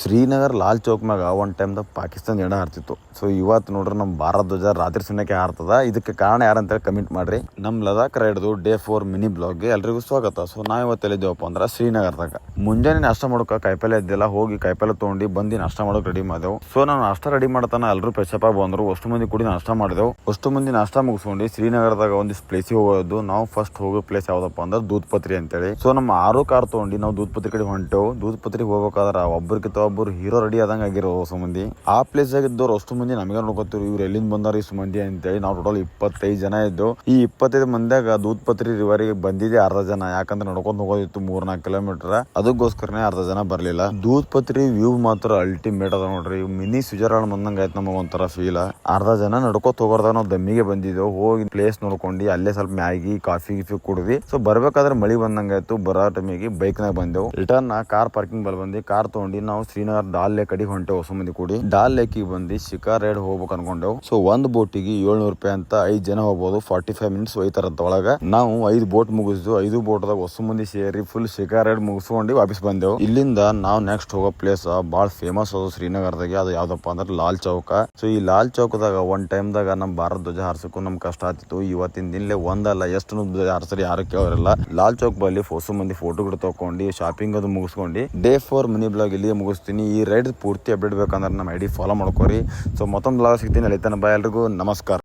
ಶ್ರೀನಗರ್ ಲಾಲ್ ಚೌಕ್ ಮ್ಯಾಗ ಒಂದು ಟೈಮ್ದಾಗ ಪಾಕಿಸ್ತಾನ ಜೆಂಡ ಹಾರ್ತಿತ್ತು. ಸೊ ಇವತ್ತು ನೋಡ್ರಿ ನಮ್ಮ ಭಾರತ ಧ್ವಜ ರಾತ್ರಿ ಸುನ್ನಕ್ಕೆ ಹಾರ್ತದ. ಇದಕ್ಕೆ ಕಾರಣ ಯಾರಂತೇಳಿ ಕಮೆಂಟ್ ಮಾಡ್ರಿ. ನಮ್ಮ ಲದಾಖ್ ರೈಡ್ದು ಡೇ 4 ಮಿನಿ ಬ್ಲಾಗ್ಗೆ ಎಲ್ರಿಗೂ ಸ್ವಾಗತ. ಸೊ ನಾವು ಇವತ್ತು ಎಲ್ಲಿದ್ದೇವಪ್ಪ ಅಂದ್ರೆ ಶ್ರೀನಗರದಾಗ. ಮುಂಜಾನೆ ನಾಷ್ಟ ಮಾಡೋಕೆ ಕಾಯಿಪಲ್ಲೆ ಇದ್ದಿಲ್ಲ, ಹೋಗಿ ಕಾಯಿಪಲ್ಲೆ ತೊಗೊಂಡು ಬಂದು ನಾಷ್ಟ ಮಾಡೋಕೆ ರೆಡಿ ಮಾಡಿದೆವು. ಸೊ ನಾವು ನಾಷ್ಟ ರೆಡಿ ಮಾಡ್ತಾನೆ ಎಲ್ಲರೂ ಫ್ರೆಶಪ್ ಆಗಿ ಬಂದರು. ಅಷ್ಟು ಮಂದಿ ಕೂಡಿ ನಾಷ್ಟ ಮಾಡಿದೆವು. ಅಷ್ಟು ಮಂದಿ ನಾಷ್ಟ ಮುಗಿಸ್ಕೊಂಡು ಶ್ರೀನಗರದಾಗ ಒಂದಿಷ್ಟು ಪ್ಲೇಸಿಗೆ ಹೋಗೋದು. ನಾವು ಫಸ್ಟ್ ಹೋಗೋ ಪ್ಲೇಸ್ ಯಾವ್ದಪ್ಪ ಅಂದ್ರೆ ದೂದ್ಪತ್ರಿ ಅಂತೇಳಿ. ಸೊ ನಮ್ಮ 6 ಕಾರ್ ತೊಗೊಂಡು ನಾವು ದೂದ್ಪತ್ರಿ ಕಡೆ ಹೊಂಟೆವು. ದೂದ್ಪತ್ರಿಗೆ ಹೋಗ್ಬೇಕಾದ್ರೆ ಒಬ್ಬರಿಗಿಂತ ಒಬ್ಬರು ಹೀರೋ ರೆಡಿ ಆದಂಗೆ ಆಗಿರೋ ಹೊಸ ಮಂದಿ. ಆ ಪ್ಲೇಸ್ ಆಗಿದ್ದವ್ರು ಅಷ್ಟು ಮಂದಿ ನಮಗೆ ನೋಡ್ಕೊತೀವಿ, ಇವ್ರು ಎಲ್ಲಿಂದ ಬಂದಾರ ಇಷ್ಟು ಮಂದಿ ಅಂತೇಳಿ. ನಾವು ಟೋಟಲ್ 25 ಜನ ಇದ್ದು. ಈ 25 ಮಂದಿಯಾಗ ದೂದ್ಪತ್ರಿ ರಿವರಿಗೆ ಬಂದಿದೆ ಅರ್ಧ ಜನ. ಯಾಕಂದ್ರೆ ನಡ್ಕೊಂಡು ಹೋಗೋದಿತ್ತು 3-4 ಕಿಲೋಮೀಟರ್. ಅದಕ್ಕೋಸ್ಕರನೇ ಅರ್ಧ ಜನ ಬರ್ಲಿಲ್ಲ. ದೂದ್ಪತ್ರಿ ವ್ಯೂ ಮಾತ್ರ ಅಲ್ಟಿಮೇಟ್ ಅದ ನೋಡ್ರಿ. ಮಿನಿ ಸ್ವಿಟ್ಜರ್ಲ್ಯಾಂಡ್ ಬಂದಂಗ ಆಯ್ತು ನಮಗ ಒಂಥರ ಫೀಲ್. ಅರ್ಧ ಜನ ನಡ್ಕೋತ ಹೋಗೋದಾಗ ನಾವು ದಮ್ಮಿಗೆ ಬಂದಿದ್ದೆವು. ಹೋಗಿ ಪ್ಲೇಸ್ ನೋಡ್ಕೊಂಡು ಅಲ್ಲೇ ಸ್ವಲ್ಪ ಮ್ಯಾಗಿ ಕಾಫಿ ಕುಡಿದ್ವಿ. ಸೊ ಬರ್ಬೇಕಾದ್ರೆ ಮಳಿ ಬಂದಂಗ ಆಯ್ತು. ಬರೋ ಟೈಮಿಗೆ ಬೈಕ್ ನಾಗ ಬಂದೆವು. ರಿಟರ್ನ್ ಕಾರ್ ಪಾರ್ಕಿಂಗ್ ಬಲ್ ಬಂದು ಕಾರ್ ತಗೊಂಡು ನಾವು ಶ್ರೀನಗರ್ ಡಾಲ್ ಲೇಕ್ ಕಡೆ ಹೊಂಟೆವು ಹೊಸ ಮಂದಿ ಕೂಡಿ. ಡಾಲ್ ಲೇಕಿಗೆ ಬಂದು ಶಿಕಾರ್ ರೈಡ್ ಹೋಗ್ಬೇಕು ಅನ್ಕೊಂಡೆವು. ಸೊ ಒಂದು ಬೋಟಿಗೆ 700 ರೂಪಾಯಿ ಅಂತ 5 ಜನ ಹೋಗ್ಬೋದು. 45 ಮಿನಿಟ್ಸ್ ಒಯ್ತಾರಂತ ಒಳಗ. ನಾವು 5 ಬೋಟ್ ಮುಗಿಸಿದ್ವು. 5 ಬೋಟ್ದಾಗ ಹೊಸ ಮಂದಿ ಸೇರಿ ಫುಲ್ ಶಿಕಾರ್ ರೈಡ್ ಮುಗಿಸ್ಕೊಂಡು ವಾಪಸ್ ಬಂದೆವು. ಇಲ್ಲಿಂದ ನಾವು ನೆಕ್ಸ್ಟ್ ಹೋಗೋ ಪ್ಲೇಸ್ ಬಾಳ ಫೇಮಸ್ ಅದು ಶ್ರೀನಗರದಾಗ. ಅದು ಯಾವ್ದಪ್ಪ ಅಂದ್ರೆ ಲಾಲ್ ಚೌಕ. ಸೊ ಈ ಲಾಲ್ ಚೌಕದಾಗ ಒಂದ್ ಟೈಮ್ದಾಗ ನಮ್ ಭಾರತ ಧ್ವಜ ಹಾರಿಸಕ್ಕೂ ನಮ್ ಕಷ್ಟ ಆಗ್ತಿತ್ತು. ಇವತ್ತಿನ ದಿನಲೇ ಒಂದಲ್ಲ ಎಷ್ಟು ಧ್ವಜ ಹಾರಿಸ್ರಿ ಯಾರು ಕೇಳೋರಿಲ್ಲ. ಲಾಲ್ ಚೌಕ್ ಬಲ್ಲಿ ಹೊಸ ಮಂದಿ ಫೋಟೋ ಗಿಡ ತಗೊಂಡು ಶಾಪಿಂಗ್ ಅದು ಮುಗಿಸ್ಕೊಂಡು ಡೇ 4 ಮಿನಿ ಬ್ಲಾಗ್ ಇಲ್ಲಿಗೆ ಮುಗಿಸ್ತೀನಿ. ಈ ರೈಡ್ ಪೂರ್ತಿ ಅಪ್ಡೇಟ್ ಬೇಕಂದ್ರೆ ನಮ್ಮ ಐಡಿ ಫಾಲೋ ಮಾಡ್ಕೋರಿ. ಸೊ ಮತ್ತೊಂದು ಬ್ಲಾಗ್ ಸಿಗ್ತೀನಿ. ಅಲ್ಲಿ ತನಕ ಎಲ್ರಿಗೂ ನಮಸ್ಕಾರ.